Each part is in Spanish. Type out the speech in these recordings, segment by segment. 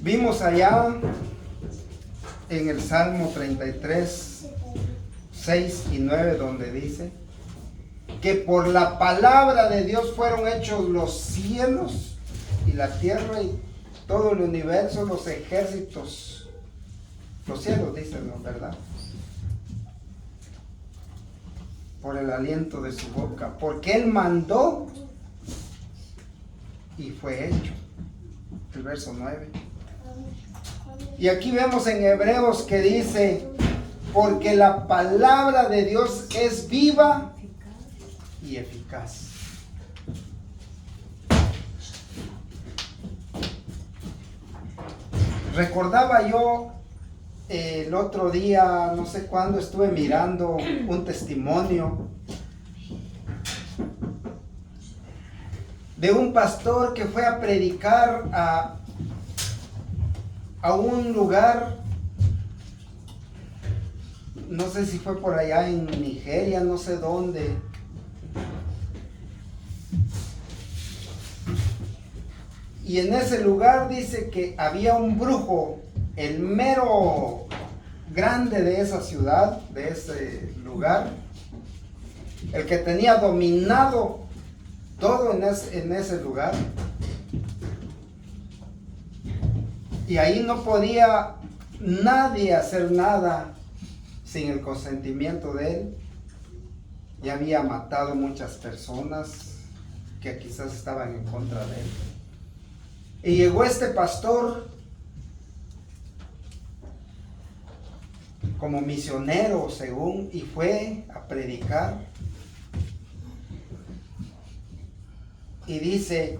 Vimos allá en el Salmo 33, 6 y 9, donde dice que por la palabra de Dios fueron hechos los cielos y la tierra y todo el universo, los ejércitos, los cielos, dicen, ¿no? ¿Verdad? Por el aliento de su boca, porque Él mandó y fue hecho. El verso 9. Y aquí vemos en Hebreos que dice, porque la palabra de Dios es viva y eficaz. Recordaba yo el otro día, no sé cuándo, estuve mirando un testimonio de un pastor que fue a predicar a un lugar, no sé si fue por allá en Nigeria, no sé dónde. Y en ese lugar dice que había un brujo, el mero grande de esa ciudad, de ese lugar, el que tenía dominado todo en ese lugar. Y ahí no podía nadie hacer nada sin el consentimiento de él. Ya había matado muchas personas que quizás estaban en contra de él. Y llegó este pastor como misionero, según, y fue a predicar. Y dice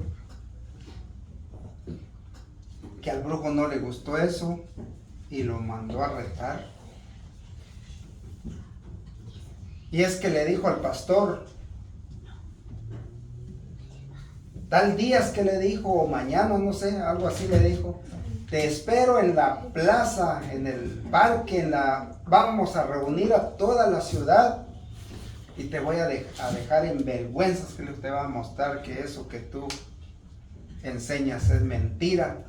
que al brujo no le gustó eso y lo mandó a retar. Y es que le dijo al pastor, tal día es que le dijo, o mañana, no sé, algo así le dijo, te espero en la plaza, en el parque, vamos a reunir a toda la ciudad y te voy a dejar en vergüenzas, que te va a mostrar que eso que tú enseñas es mentira.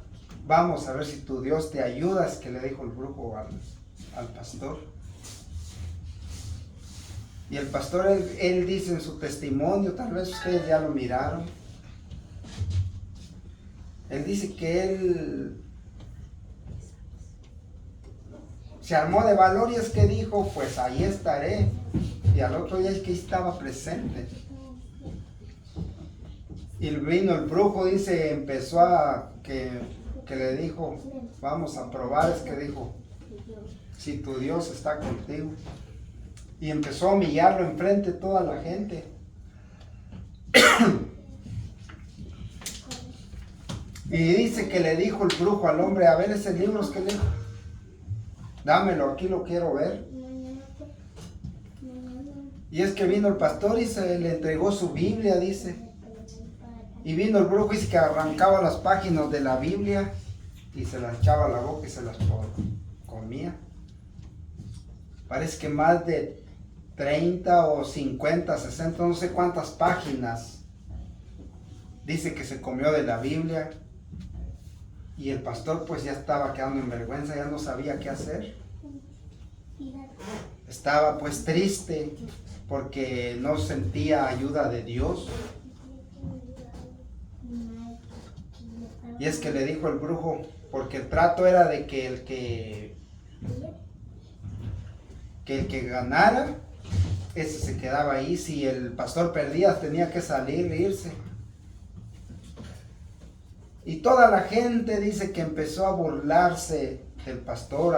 Vamos a ver si tu Dios te ayuda, es que le dijo el brujo al pastor. Y el pastor, él dice en su testimonio, tal vez ustedes ya lo miraron, él dice que él se armó de valor y es que dijo, pues ahí estaré. Y al otro día es que estaba presente. Y vino el brujo, dice, empezó que le dijo, vamos a probar, es que dijo, si tu Dios está contigo. Y empezó a humillarlo enfrente de toda la gente. Y dice que le dijo el brujo al hombre, a ver ese libro, es que le dijo, dámelo, aquí lo quiero ver. Y es que vino el pastor y se le entregó su Biblia, dice. Y vino el brujo y dice que arrancaba las páginas de la Biblia y se las echaba a la boca y se las comía. Parece que más de 30 o 50, 60, no sé cuántas páginas dice que se comió de la Biblia. Y el pastor pues ya estaba quedando en vergüenza, ya no sabía qué hacer. Estaba pues triste porque no sentía ayuda de Dios. Y es que le dijo el brujo, porque el trato era de que el que ganara, ese se quedaba ahí. Si el pastor perdía, tenía que salir e irse. Y toda la gente dice que empezó a burlarse del pastor,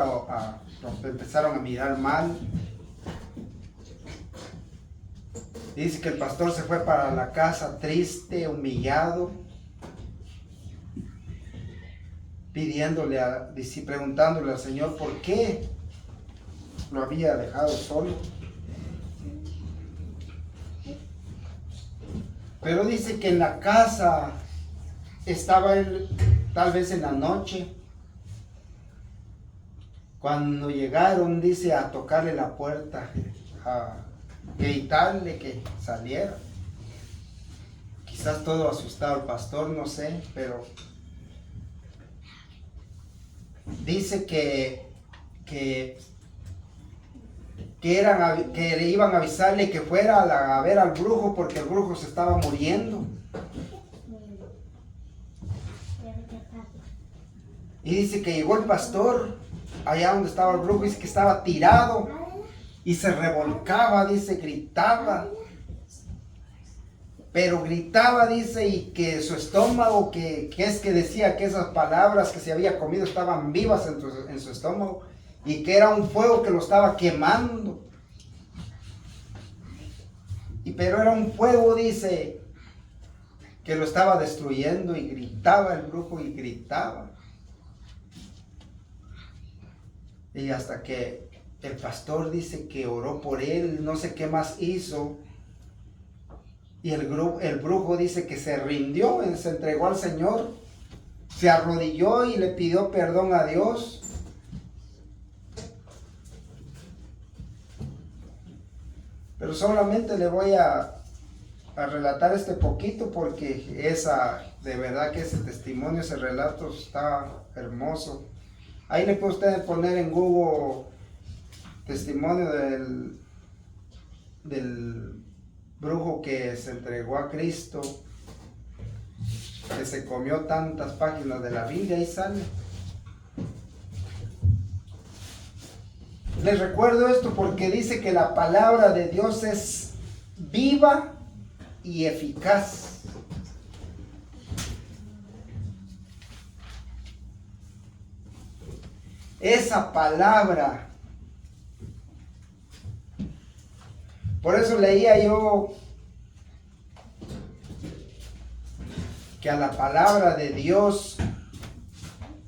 empezaron a mirar mal. Dice que el pastor se fue para la casa triste, humillado, preguntándole al Señor por qué lo había dejado solo. Pero dice que en la casa estaba él tal vez en la noche, cuando llegaron, dice, a tocarle la puerta, a gritarle que saliera. Quizás todo asustado el pastor, no sé, pero dice que le iban a avisarle que fuera a ver al brujo porque el brujo se estaba muriendo. Y dice que llegó el pastor allá donde estaba el brujo, dice que estaba tirado y se revolcaba, dice, gritaba. Pero gritaba, dice, y que su estómago, que decía que esas palabras que se había comido estaban vivas en su estómago y que era un fuego que lo estaba quemando. Pero era un fuego, dice, que lo estaba destruyendo, y gritaba el brujo y gritaba. Y hasta que el pastor dice que oró por él, no sé qué más hizo. Y el brujo dice que se rindió, se entregó al Señor, se arrodilló y le pidió perdón a Dios. Pero solamente le voy a relatar este poquito porque de verdad que ese testimonio, ese relato está hermoso. Ahí le puede usted poner en Google testimonio del brujo que se entregó a Cristo, que se comió tantas páginas de la Biblia, y sale. Les recuerdo esto porque dice que la palabra de Dios es viva y eficaz. Esa palabra. Por eso leía yo que a la palabra de Dios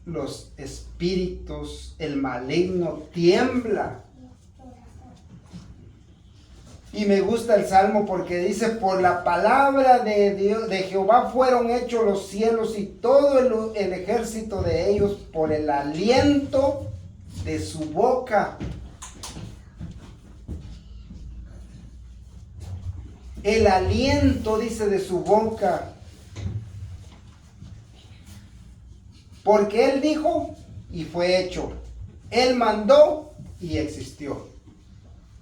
los espíritus, el maligno tiembla. Y me gusta el Salmo porque dice: por la palabra de Dios, de Jehová fueron hechos los cielos y todo el ejército de ellos, por el aliento de su boca. El aliento, dice, de su boca. Porque Él dijo y fue hecho. Él mandó y existió.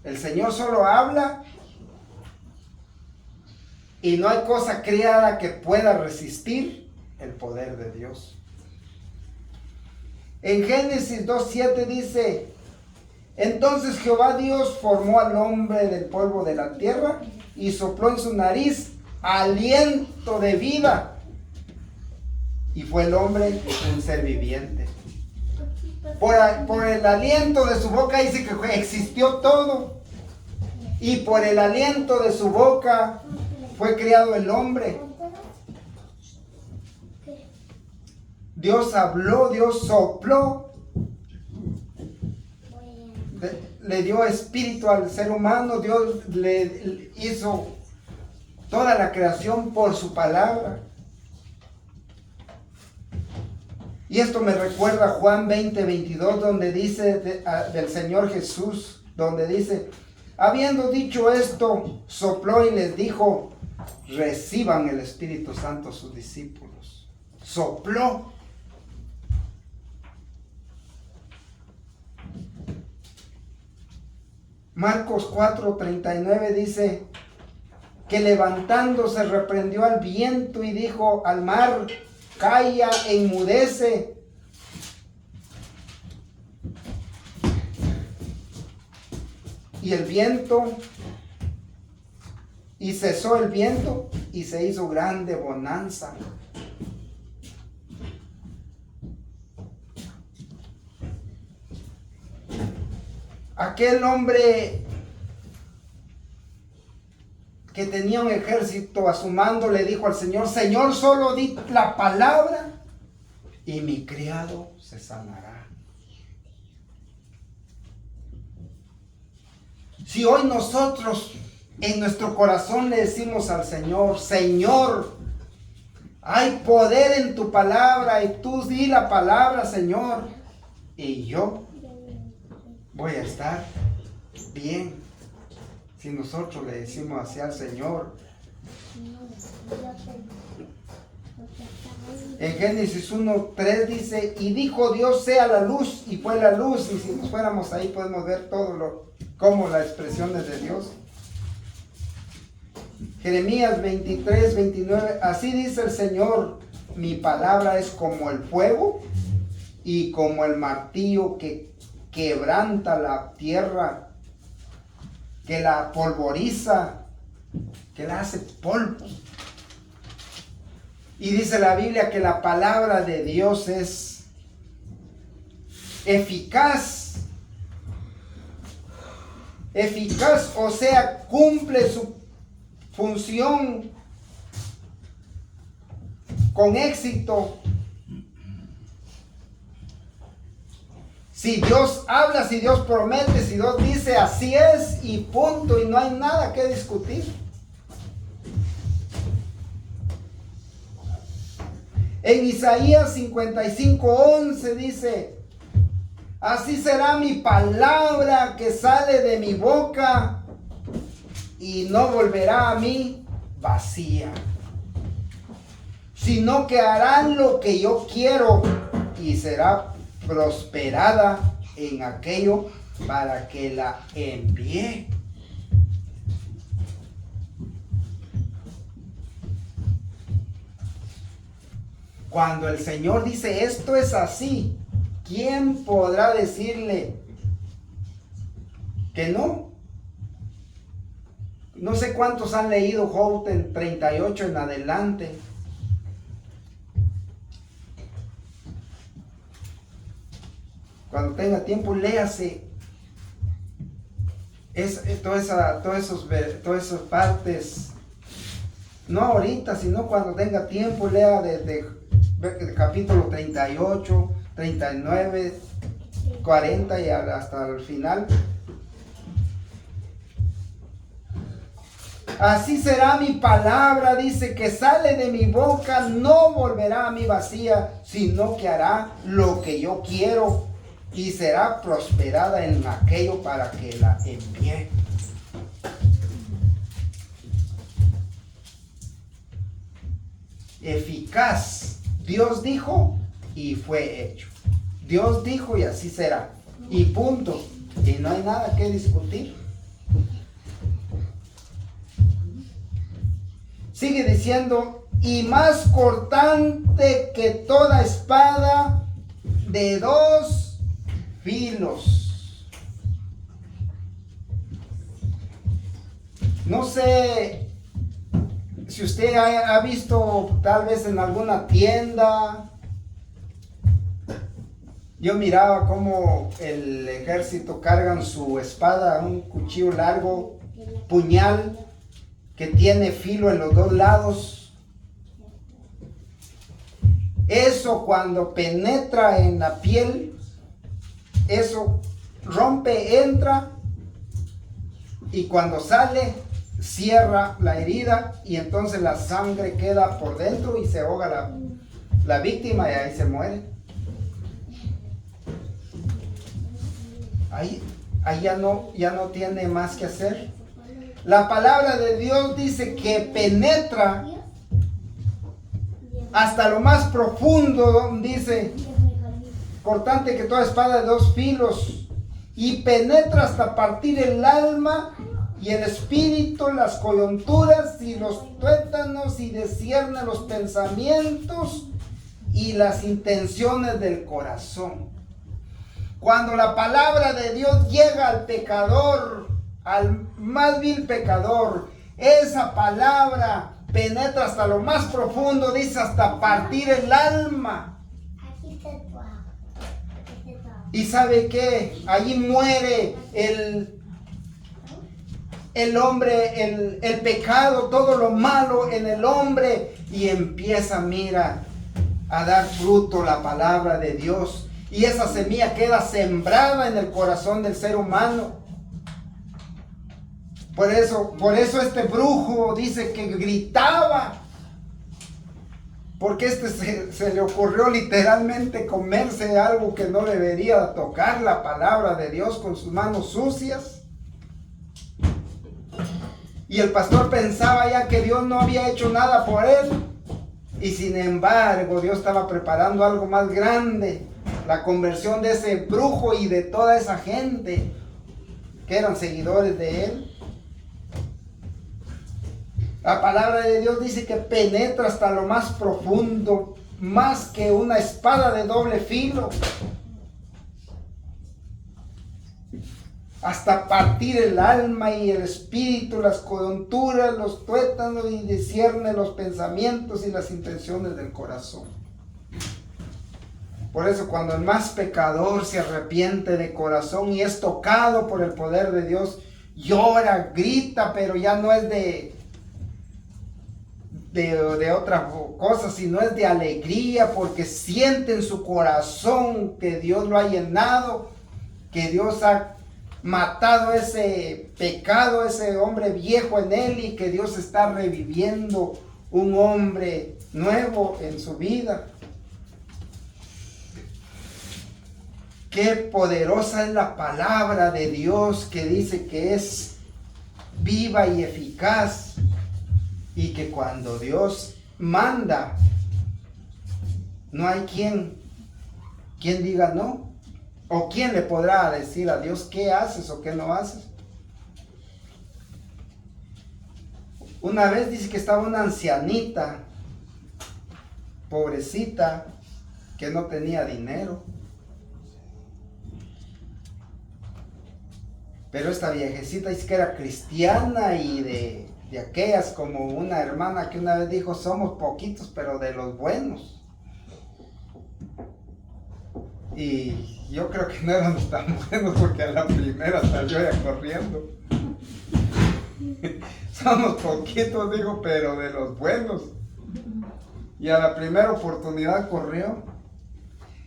El Señor solo habla y no hay cosa creada que pueda resistir el poder de Dios. En Génesis 2:7 dice: entonces Jehová Dios formó al hombre del polvo de la tierra y sopló en su nariz aliento de vida. Y fue el hombre un ser viviente. Por el aliento de su boca dice que existió todo. Y por el aliento de su boca fue creado el hombre. Dios habló, Dios sopló. Le dio espíritu al ser humano. Dios le hizo toda la creación por su palabra. Y esto me recuerda a Juan 20:22, donde dice del Señor Jesús, donde dice: habiendo dicho esto, sopló y les dijo: reciban el Espíritu Santo sus discípulos. Sopló. Marcos 4:39 dice que levantándose reprendió al viento y dijo al mar: calla, enmudece. Y el viento, y cesó el viento, y se hizo grande bonanza. Aquel hombre que tenía un ejército a su mando le dijo al Señor: Señor, solo di la palabra y mi criado se sanará. Si hoy nosotros en nuestro corazón le decimos al Señor: Señor, Hay poder en tu palabra y tú di la palabra, Señor. Y yo voy a estar bien. Si nosotros le decimos así al Señor. En Génesis 1:3 dice, y dijo Dios sea la luz, y fue la luz. Y si nos fuéramos ahí podemos ver como la expresión es de Dios. Jeremías 23:29, así dice el Señor, mi palabra es como el fuego y como el martillo que quebranta la tierra, que la polvoriza, que la hace polvo. Y dice la Biblia que la palabra de Dios es eficaz. Eficaz, o sea, cumple su función con éxito. Si Dios habla, si Dios promete, si Dios dice así es y punto, y no hay nada que discutir. En Isaías 55:11 dice, así será mi palabra que sale de mi boca y no volverá a mí vacía, sino que hará lo que yo quiero y será prosperada en aquello para que la envíe. Cuando el Señor dice esto es así, ¿quién podrá decirle que no? No sé cuántos han leído Job en 38 en adelante. Cuando tenga tiempo, léase todas esas partes. No ahorita, sino cuando tenga tiempo, lea desde el capítulo 38, 39, 40 y hasta el final. Así será mi palabra, dice, que sale de mi boca, no volverá a mí vacía, sino que hará lo que yo quiero y será prosperada en aquello para que la envíe. Eficaz. Dios dijo y fue hecho. Dios dijo y así será. Y punto. Y no hay nada que discutir. Sigue diciendo, y más cortante que toda espada de dos filos. No sé si usted ha visto tal vez en alguna tienda, yo miraba cómo el ejército cargan su espada, un cuchillo largo, puñal, que tiene filo en los dos lados. Eso cuando penetra en la piel, eso rompe, entra, y cuando sale, cierra la herida y entonces la sangre queda por dentro y se ahoga la víctima y ahí se muere. Ahí ya no tiene más que hacer. La palabra de Dios dice que penetra hasta lo más profundo, dice, cortante que toda espada de dos filos, y penetra hasta partir el alma y el espíritu, las coyunturas y los tuétanos, y descierne los pensamientos y las intenciones del corazón. Cuando la palabra de Dios llega al pecador, al más vil pecador, esa palabra penetra hasta lo más profundo, dice, hasta partir el alma. Y ¿sabe qué? Allí muere el hombre, el pecado, todo lo malo en el hombre, y empieza, mira, a dar fruto la palabra de Dios, y esa semilla queda sembrada en el corazón del ser humano. Por eso este brujo dice que gritaba Porque se le ocurrió literalmente comerse algo que no debería, tocar la palabra de Dios con sus manos sucias. Y el pastor pensaba ya que Dios no había hecho nada por él. Y sin embargo, Dios estaba preparando algo más grande. La conversión de ese brujo y de toda esa gente que eran seguidores de él. La palabra de Dios dice que penetra hasta lo más profundo, más que una espada de doble filo, hasta partir el alma y el espíritu, las coyunturas, los tuétanos, y discierne los pensamientos y las intenciones del corazón. Por eso cuando el más pecador se arrepiente de corazón y es tocado por el poder de Dios, llora, grita, pero ya no es de otra cosa, sino es de alegría, porque siente en su corazón que Dios lo ha llenado, que Dios ha matado ese pecado, ese hombre viejo en él, y que Dios está reviviendo un hombre nuevo en su vida. Qué poderosa es la palabra de Dios, que dice que es viva y eficaz, y que cuando Dios manda, no hay quien diga no, o quién le podrá decir a Dios qué haces o qué no haces. Una vez dice que estaba una ancianita, pobrecita, que no tenía dinero. Pero esta viejecita dice que era cristiana y de aquellas, como una hermana que una vez dijo, somos poquitos pero de los buenos. Y yo creo que no éramos tan buenos, porque a la primera salió ya corriendo. Somos poquitos, digo, pero de los buenos. Y a la primera oportunidad corrió.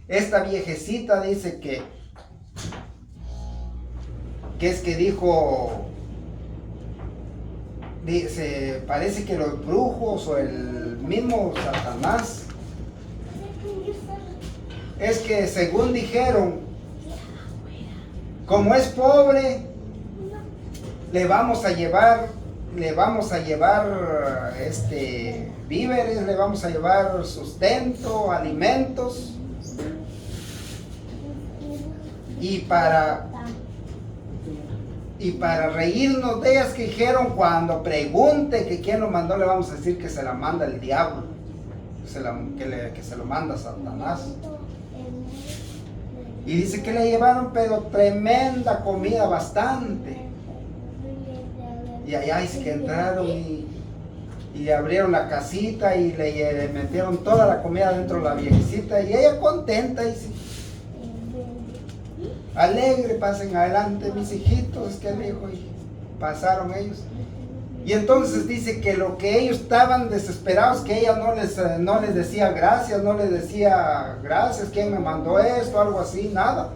Esta viejecita dice que es que dijo, dice, parece que los brujos o el mismo Satanás, es que según dijeron, como es pobre, le vamos a llevar víveres, le vamos a llevar sustento, alimentos, y para reírnos de ellas, que dijeron, cuando pregunte que quién lo mandó, le vamos a decir que se la manda el diablo, que se lo manda Satanás. Y dice que le llevaron, pero tremenda comida, bastante. Y allá dice que entraron y abrieron la casita y le metieron toda la comida dentro de la viejecita, y ella contenta, dice, alegre, pasen adelante mis hijitos, es que dijo, y pasaron ellos. Y entonces dice que lo que ellos estaban desesperados, que ella no les decía gracias, no les decía gracias, ¿quién me mandó esto? Algo así, nada.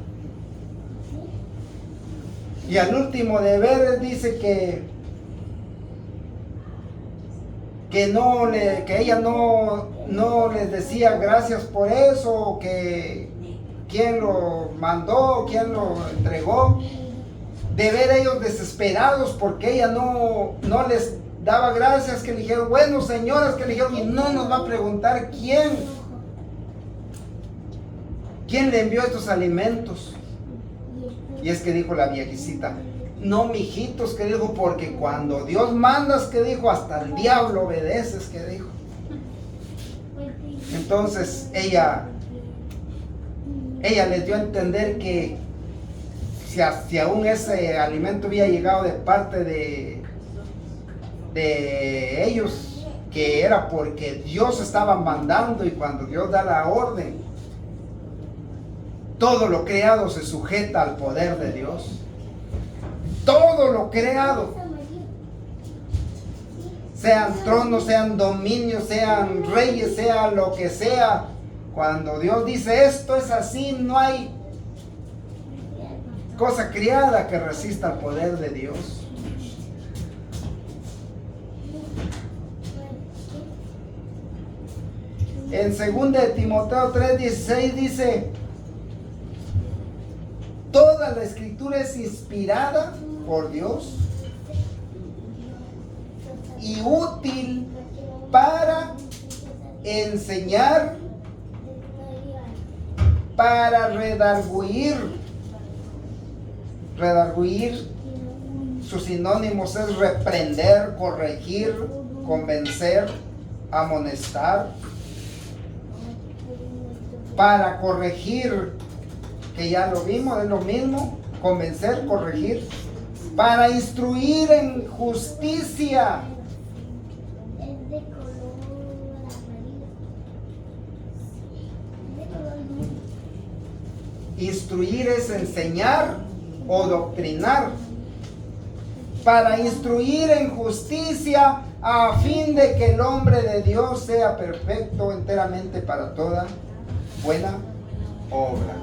Y al último de ver dice que ella no les decía gracias por eso, que quién lo mandó, quién lo entregó. De ver ellos desesperados porque ella no les daba gracias, que le dijeron, bueno, señoras, que le dijeron, y no nos va a preguntar quién le envió estos alimentos. Y es que dijo la viejecita, no, mijitos, que dijo, porque cuando Dios mandas, que dijo, hasta el diablo obedeces, que dijo. Entonces ella les dio a entender que si aún ese alimento había llegado de parte de ellos, que era porque Dios estaba mandando, y cuando Dios da la orden, todo lo creado se sujeta al poder de Dios. Todo lo creado, sean tronos, sean dominios, sean reyes, sea lo que sea, cuando Dios dice esto es así, no hay cosa criada que resista al poder de Dios. En 2 de Timoteo 3:16 dice: toda la escritura es inspirada por Dios y útil para enseñar, para redarguir. Redarguir, sus sinónimos es reprender, corregir, convencer, amonestar. Para corregir, que ya lo vimos, es lo mismo, convencer, corregir. Para instruir en justicia. Instruir es enseñar o doctrinar. Para instruir en justicia, a fin de que el hombre de Dios sea perfecto enteramente para toda buena obra.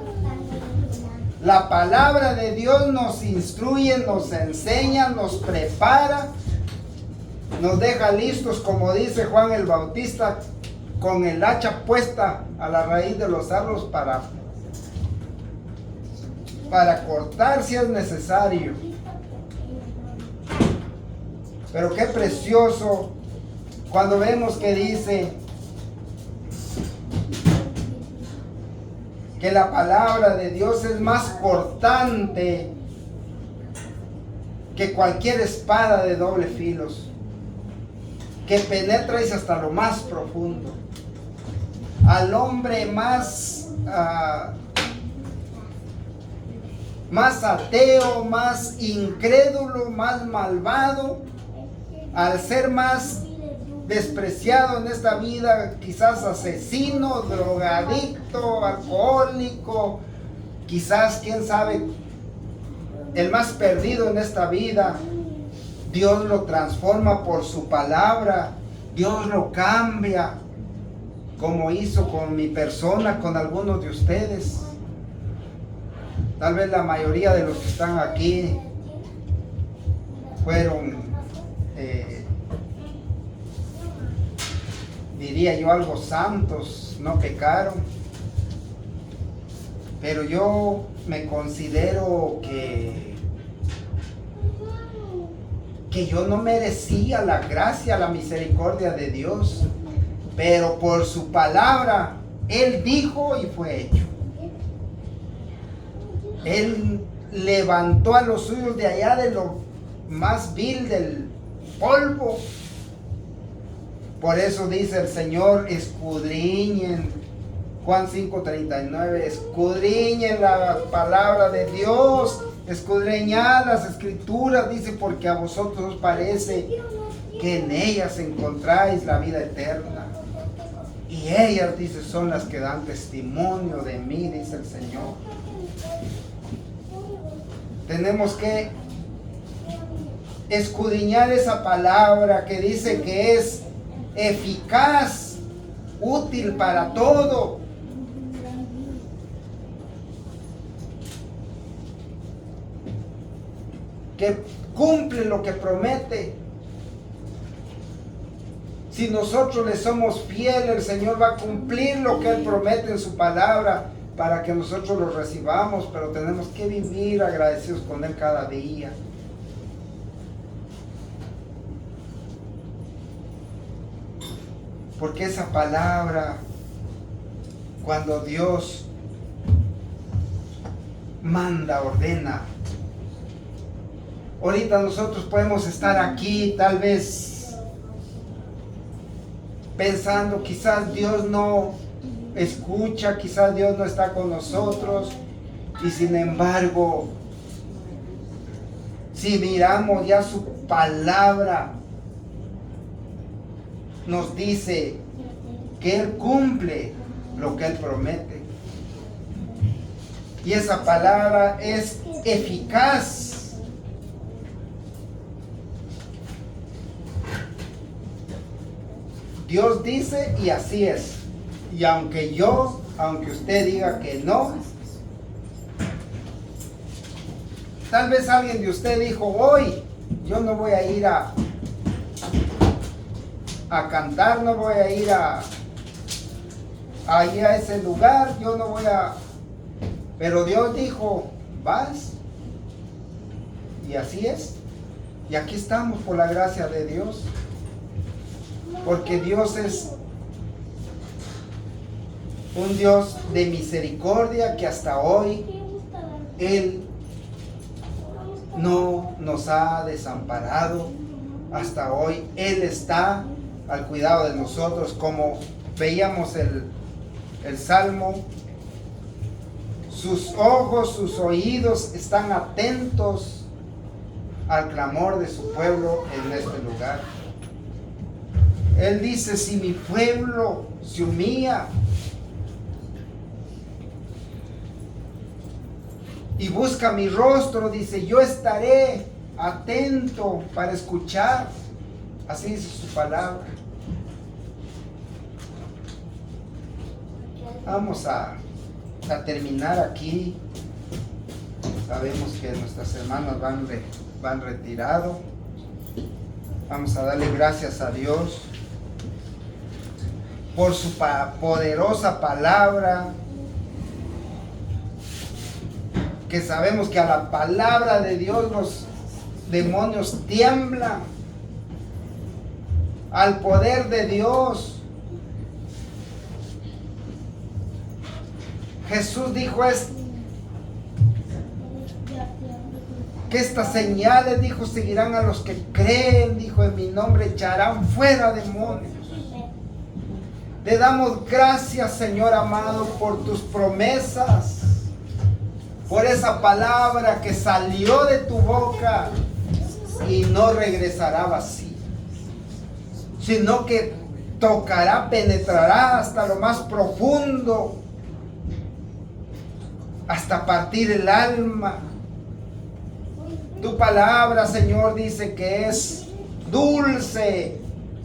La palabra de Dios nos instruye, nos enseña, nos prepara, nos deja listos, como dice Juan el Bautista, con el hacha puesta a la raíz de los árboles para cortar si es necesario. Pero qué precioso cuando vemos que dice que la palabra de Dios es más cortante que cualquier espada de doble filos, que penetra hasta lo más profundo. Al hombre más ateo, más incrédulo, más malvado, al ser más despreciado en esta vida, quizás asesino, drogadicto, alcohólico, quizás, quién sabe, el más perdido en esta vida, Dios lo transforma por su palabra, Dios lo cambia, como hizo con mi persona, con algunos de ustedes. Tal vez la mayoría de los que están aquí fueron, diría yo, algo santos, no pecaron. Pero yo me considero que yo no merecía la gracia, la misericordia de Dios. Pero por su palabra, Él dijo y fue hecho. Él levantó a los suyos de allá, de lo más vil del polvo. Por eso dice el Señor: escudriñen, Juan 5:39, escudriñen la palabra de Dios, escudriñad las escrituras, dice, porque a vosotros os parece que en ellas encontráis la vida eterna. Y ellas, dice, son las que dan testimonio de mí, dice el Señor. Tenemos que escudriñar esa palabra que dice que es eficaz, útil para todo. Que cumple lo que promete. Si nosotros le somos fieles, el Señor va a cumplir lo que Él promete en su palabra para que nosotros lo recibamos, pero tenemos que vivir agradecidos con Él cada día. Porque esa palabra, cuando Dios manda, ordena. Ahorita nosotros podemos estar aquí, tal vez pensando, quizás Dios no escucha, quizás Dios no está con nosotros, y sin embargo, si miramos ya su palabra, nos dice que Él cumple lo que Él promete. Y esa palabra es eficaz. Dios dice y así es. Y aunque usted diga que no, tal vez alguien de usted dijo: hoy yo no voy a ir a cantar, no voy a ir ahí a ese lugar, yo no voy a... Pero Dios dijo, vas. Y así es. Y aquí estamos por la gracia de Dios. Porque Dios es un Dios de misericordia que hasta hoy Él no nos ha desamparado. Hasta hoy Él está al cuidado de nosotros, como veíamos el Salmo. Sus ojos, sus oídos están atentos al clamor de su pueblo en este lugar. Él dice, si mi pueblo se humilla y busca mi rostro, dice, yo estaré atento para escuchar. Así dice su palabra. Vamos a terminar aquí. Sabemos que nuestras hermanas van retirado. Vamos a darle gracias a Dios por su poderosa palabra, que sabemos que a la palabra de Dios los demonios tiemblan, al poder de Dios. Jesús dijo que estas señales, dijo, seguirán a los que creen, dijo, en mi nombre echarán fuera demonios. Te damos gracias, Señor amado, por tus promesas, por esa palabra que salió de tu boca y no regresará vacía, sino que tocará, penetrará hasta lo más profundo, hasta partir el alma. Tu palabra, Señor, dice que es dulce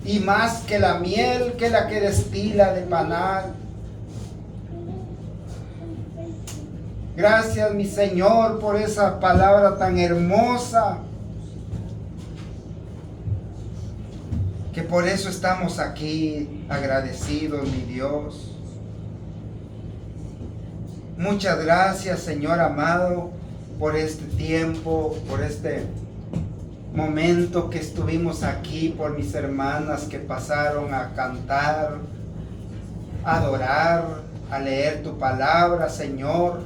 y más que la miel, que la que destila de panal. Gracias, mi Señor, por esa palabra tan hermosa, que por eso estamos aquí agradecidos, mi Dios. Muchas gracias, Señor amado, por este tiempo, por este momento que estuvimos aquí, por mis hermanas que pasaron a cantar, a adorar, a leer tu palabra, Señor.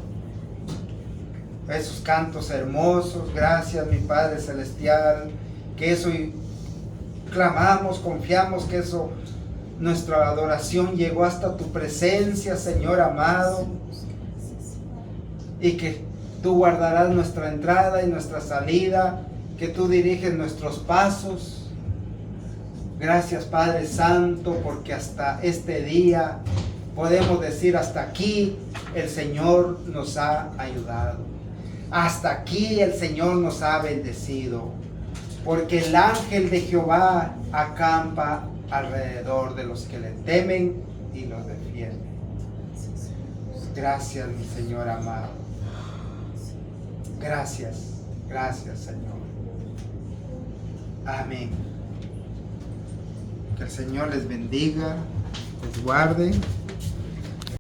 Esos cantos hermosos. Gracias, mi Padre Celestial, que eso clamamos, confiamos que eso, nuestra adoración llegó hasta tu presencia, Señor amado, y que tú guardarás nuestra entrada y nuestra salida, que tú diriges nuestros pasos. Gracias, Padre Santo, porque hasta este día podemos decir, hasta aquí el Señor nos ha ayudado. Hasta aquí el Señor nos ha bendecido, porque el ángel de Jehová acampa alrededor de los que le temen y los defiende. Gracias, mi Señor amado. Gracias, gracias, Señor. Amén. Que el Señor les bendiga, les guarde.